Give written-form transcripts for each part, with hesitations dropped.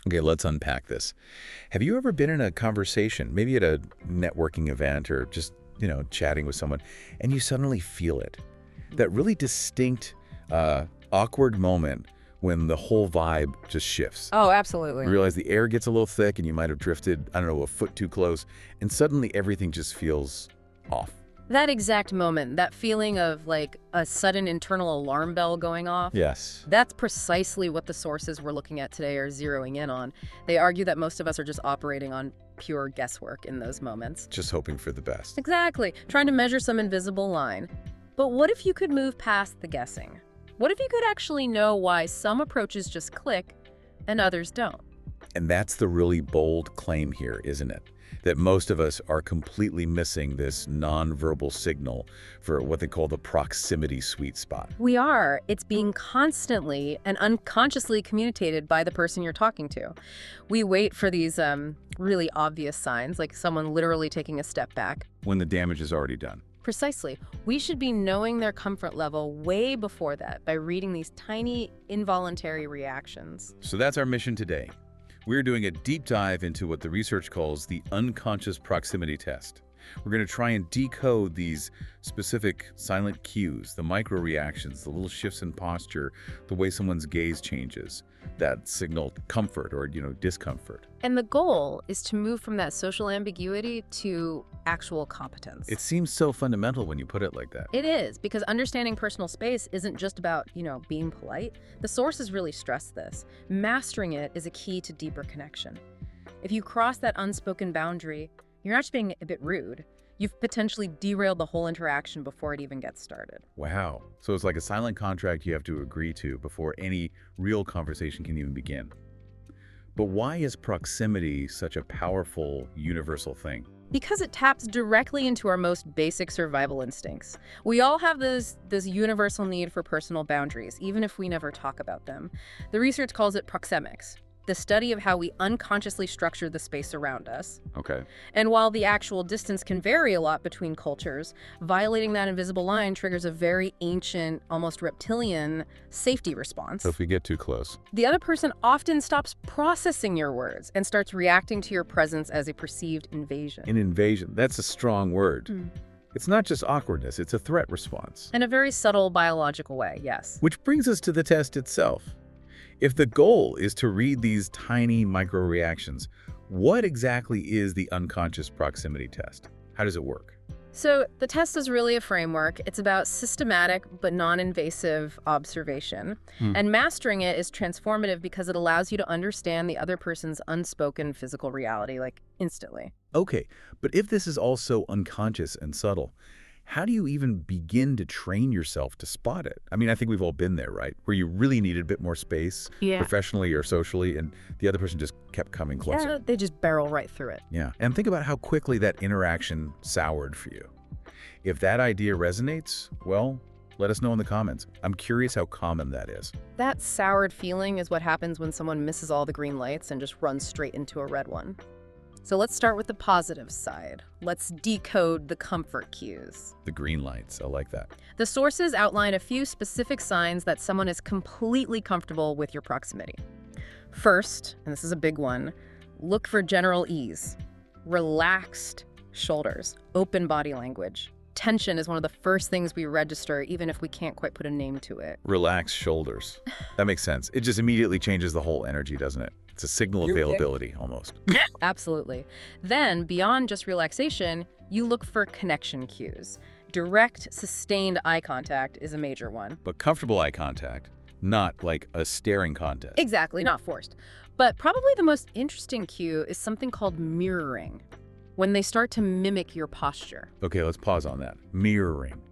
Okay, let's unpack this. Have you ever been in a conversation, maybe at a networking event or just, chatting with someone, and you suddenly feel it? That really distinct, awkward moment when the whole vibe just shifts. Oh, You absolutely. realize the air gets a little thick and you might have drifted, I don't know, a foot too close, and suddenly everything just feels off. That exact moment, that feeling of like a sudden internal alarm bell going off, Yes. that's precisely what the sources we're looking at today are zeroing in on. They argue that most of us are just operating on pure guesswork in those moments. Just hoping for the best. Exactly, trying to measure some invisible line. But what if you could move past the guessing? What if you could actually know why some approaches just click and others don't? And that's the really bold claim here, isn't it? That most of us are completely missing this nonverbal signal for what they call the proximity sweet spot. We are. It's being constantly and unconsciously communicated by the person you're talking to. We wait for these really obvious signs, like someone literally taking a step back. When the damage is already done. Precisely. We should be knowing their comfort level way before that by reading these tiny, involuntary reactions. So that's our mission today. We're doing a deep dive into what the research calls the unconscious proximity test. We're going to try and decode these specific silent cues, the micro reactions, the little shifts in posture, the way someone's gaze changes, that signal comfort or, discomfort. And the goal is to move from that social ambiguity to actual competence. It seems so fundamental when you put it like that. It is, because understanding personal space isn't just about, being polite. The sources really stress this. Mastering it is a key to deeper connection. If you cross that unspoken boundary, you're not just being a bit rude. You've potentially derailed the whole interaction before it even gets started. Wow. So it's like a silent contract you have to agree to before any real conversation can even begin. But why is proximity such a powerful, universal thing? Because it taps directly into our most basic survival instincts. We all have this universal need for personal boundaries, even if we never talk about them. The research calls it proxemics, the study of how we unconsciously structure the space around us. Okay. And while the actual distance can vary a lot between cultures, violating that invisible line triggers a very ancient, almost reptilian safety response. So if we get too close. The other person often stops processing your words and starts reacting to your presence as a perceived invasion. An invasion, that's a strong word. It's not just awkwardness, it's a threat response. In a very subtle biological way, yes. Which brings us to the test itself. If the goal is to read these tiny micro reactions, what exactly is the unconscious proximity test? How does it work? So the test is really a framework. It's about systematic but non-invasive observation. And mastering it is transformative because it allows you to understand the other person's unspoken physical reality, like instantly. Okay, but if this is also unconscious and subtle, how do you even begin to train yourself to spot it? I mean, I think we've all been there, right? Where you really needed a bit more space, professionally or socially, and the other person just kept coming closer. Yeah, they just barrel right through it. Yeah, and think about how quickly that interaction soured for you. If that idea resonates, well, let us know in the comments. I'm curious how common that is. That soured feeling is what happens when someone misses all the green lights and just runs straight into a red one. So let's start with the positive side. Let's decode the comfort cues. The green lights, I like that. The sources outline a few specific signs that someone is completely comfortable with your proximity. First, and this is a big one, look for general ease, relaxed shoulders, open body language. Tension is one of the first things we register, even if we can't quite put a name to it. Relaxed shoulders. That makes sense. It just immediately changes the whole energy, doesn't it? It's a signal of availability, almost. Absolutely. Then, beyond just relaxation, you look for connection cues. Direct, sustained eye contact is a major one. But comfortable eye contact, not like a staring contest. Exactly, not forced. But probably the most interesting cue is something called mirroring, when they start to mimic your posture. Okay, let's pause on that. Mirroring.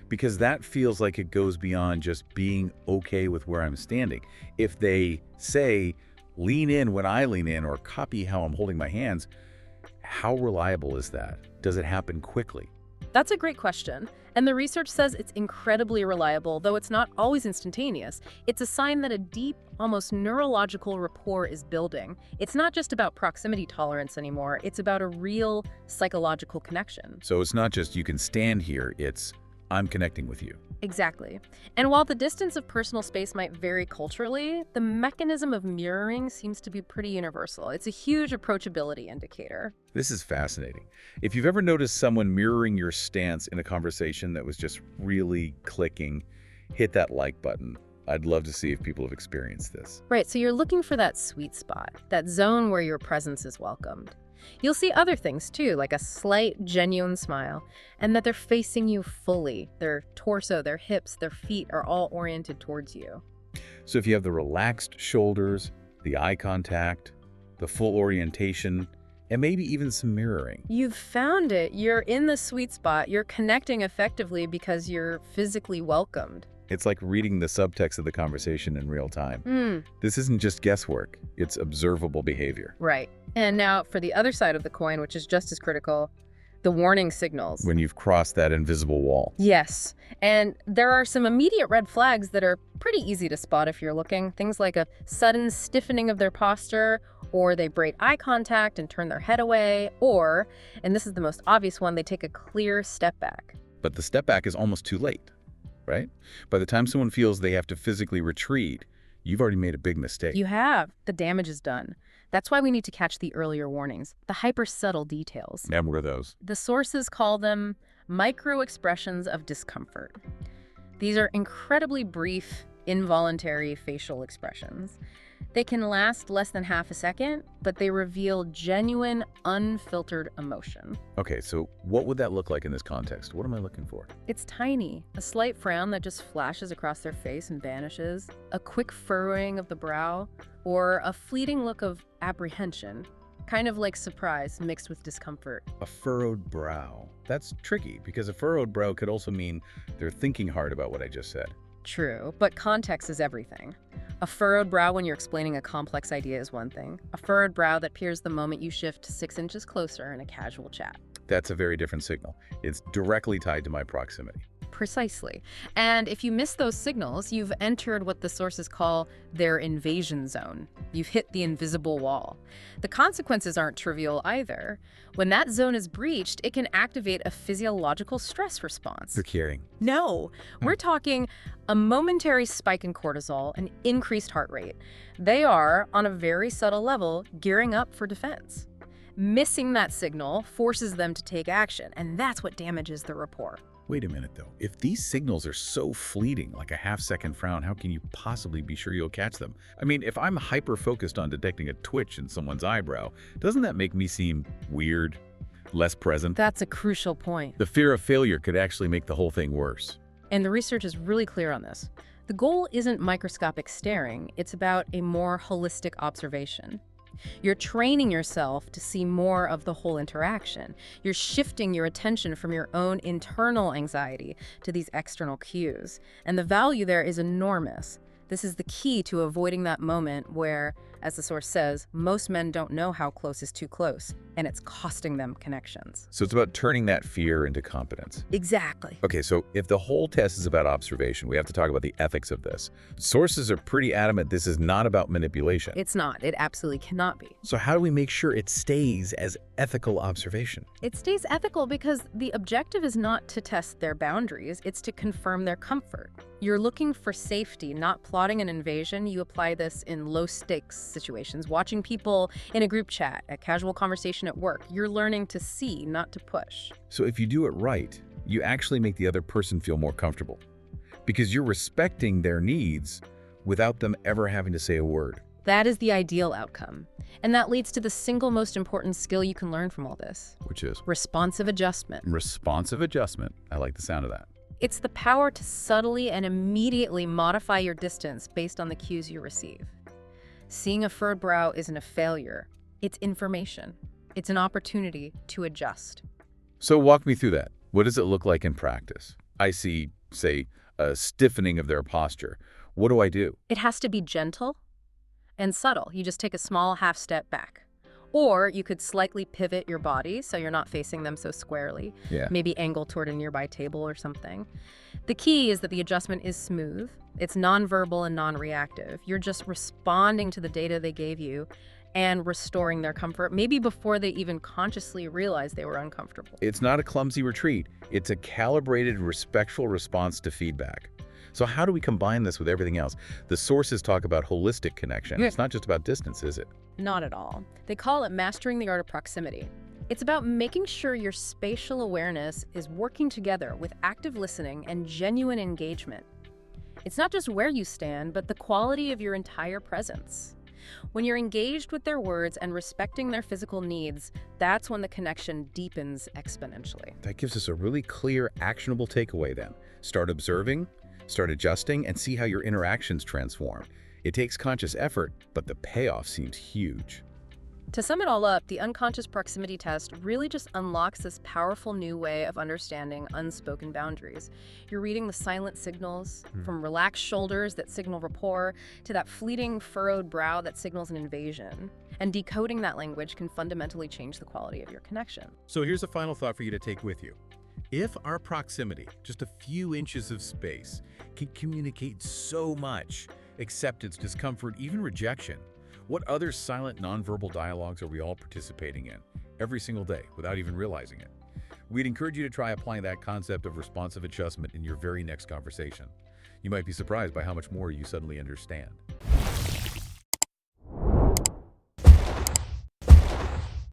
Because that feels like it goes beyond just being okay with where I'm standing. If they say, lean in when I lean in, or copy how I'm holding my hands, how reliable is that? Does it happen quickly? That's a great question. And the research says it's incredibly reliable, though it's not always instantaneous. It's a sign that a deep, almost neurological rapport is building. It's not just about proximity tolerance anymore. It's about a real psychological connection. So it's not just you can stand here, it's I'm connecting with you. Exactly. And while the distance of personal space might vary culturally, the mechanism of mirroring seems to be pretty universal. It's a huge approachability indicator. This is fascinating. If you've ever noticed someone mirroring your stance in a conversation that was just really clicking, hit that like button. I'd love to see if people have experienced this. Right, so you're looking for that sweet spot, that zone where your presence is welcomed. You'll see other things too, like a slight, genuine smile, and that they're facing you fully. Their torso, their hips, their feet are all oriented towards you. So if you have the relaxed shoulders, the eye contact, the full orientation, and maybe even some mirroring. You've found it. You're in the sweet spot. You're connecting effectively because you're physically welcomed. It's like reading the subtext of the conversation in real time. This isn't just guesswork, it's observable behavior. Right. And now for the other side of the coin, which is just as critical, the warning signals. When you've crossed that invisible wall. Yes. And there are some immediate red flags that are pretty easy to spot if you're looking. Things like a sudden stiffening of their posture, or they break eye contact and turn their head away, or, and this is the most obvious one, they take a clear step back. But the step back is almost too late, right? By the time someone feels they have to physically retreat, you've already made a big mistake. You have. The damage is done. That's why we need to catch the earlier warnings, the hyper-subtle details. And what are those? The sources call them micro-expressions of discomfort. These are incredibly brief, involuntary facial expressions. They can last less than half a second, but they reveal genuine, unfiltered emotion. Okay, so what would that look like in this context? What am I looking for? It's tiny. A slight frown that just flashes across their face and vanishes, a quick furrowing of the brow, or a fleeting look of apprehension, kind of like surprise mixed with discomfort. A furrowed brow. That's tricky, because a furrowed brow could also mean they're thinking hard about what I just said. True, but context is everything. A furrowed brow when you're explaining a complex idea is one thing. A furrowed brow that appears the moment you shift 6 inches closer in a casual chat. That's a very different signal. It's directly tied to my proximity. Precisely. And if you miss those signals, you've entered what the sources call their invasion zone. You've hit the invisible wall. The consequences aren't trivial either. When that zone is breached, it can activate a physiological stress response. You're kidding. No, we're talking a momentary spike in cortisol, an increased heart rate. They are, on a very subtle level, gearing up for defense. Missing that signal forces them to take action, and that's what damages the rapport. Wait a minute, though. If these signals are so fleeting, like a half-second frown, how can you possibly be sure you'll catch them? I mean, if I'm hyper-focused on detecting a twitch in someone's eyebrow, doesn't that make me seem weird, less present? That's a crucial point. The fear of failure could actually make the whole thing worse. And the research is really clear on this. The goal isn't microscopic staring, it's about a more holistic observation. You're training yourself to see more of the whole interaction. You're shifting your attention from your own internal anxiety to these external cues. And the value there is enormous. This is the key to avoiding that moment where, as the source says, most men don't know how close is too close, and it's costing them connections. So it's about turning that fear into competence. Exactly. Okay, so if the whole test is about observation, we have to talk about the ethics of this. Sources are pretty adamant this is not about manipulation. It's not. It absolutely cannot be. So how do we make sure it stays as ethical observation? It stays ethical because the objective is not to test their boundaries, it's to confirm their comfort. You're looking for safety, not plotting an invasion. You apply this in low-stakes situations, watching people in a group chat, a casual conversation at work. You're learning to see, not to push. So if you do it right, you actually make the other person feel more comfortable because you're respecting their needs without them ever having to say a word. That is the ideal outcome. And that leads to the single most important skill you can learn from all this. Which is? Responsive adjustment. Responsive adjustment. I like the sound of that. It's the power to subtly and immediately modify your distance based on the cues you receive. Seeing a furrowed brow isn't a failure. It's information. It's an opportunity to adjust. So walk me through that. What does it look like in practice? I see, say, a stiffening of their posture. What do I do? It has to be gentle and subtle. You just take a small half step back. Or you could slightly pivot your body so you're not facing them so squarely. Yeah. Maybe angle toward a nearby table or something. The key is that the adjustment is smooth. It's nonverbal and non-reactive. You're just responding to the data they gave you and restoring their comfort, maybe before they even consciously realized they were uncomfortable. It's not a clumsy retreat. It's a calibrated, respectful response to feedback. So how do we combine this with everything else? The sources talk about holistic connection. It's not just about distance, is it? Not at all. They call it mastering the art of proximity. It's about making sure your spatial awareness is working together with active listening and genuine engagement. It's not just where you stand, but the quality of your entire presence. When you're engaged with their words and respecting their physical needs, that's when the connection deepens exponentially. That gives us a really clear, actionable takeaway then. Start observing, start adjusting, and see how your interactions transform. It takes conscious effort, but the payoff seems huge. To sum it all up, the unconscious proximity test really just unlocks this powerful new way of understanding unspoken boundaries. You're reading the silent signals, from relaxed shoulders that signal rapport to that fleeting furrowed brow that signals an invasion. And decoding that language can fundamentally change the quality of your connection. So here's a final thought for you to take with you. If our proximity, just a few inches of space, can communicate so much, acceptance, discomfort, even rejection, what other silent nonverbal dialogues are we all participating in every single day without even realizing it? We'd encourage you to try applying that concept of responsive adjustment in your very next conversation. You might be surprised by how much more you suddenly understand.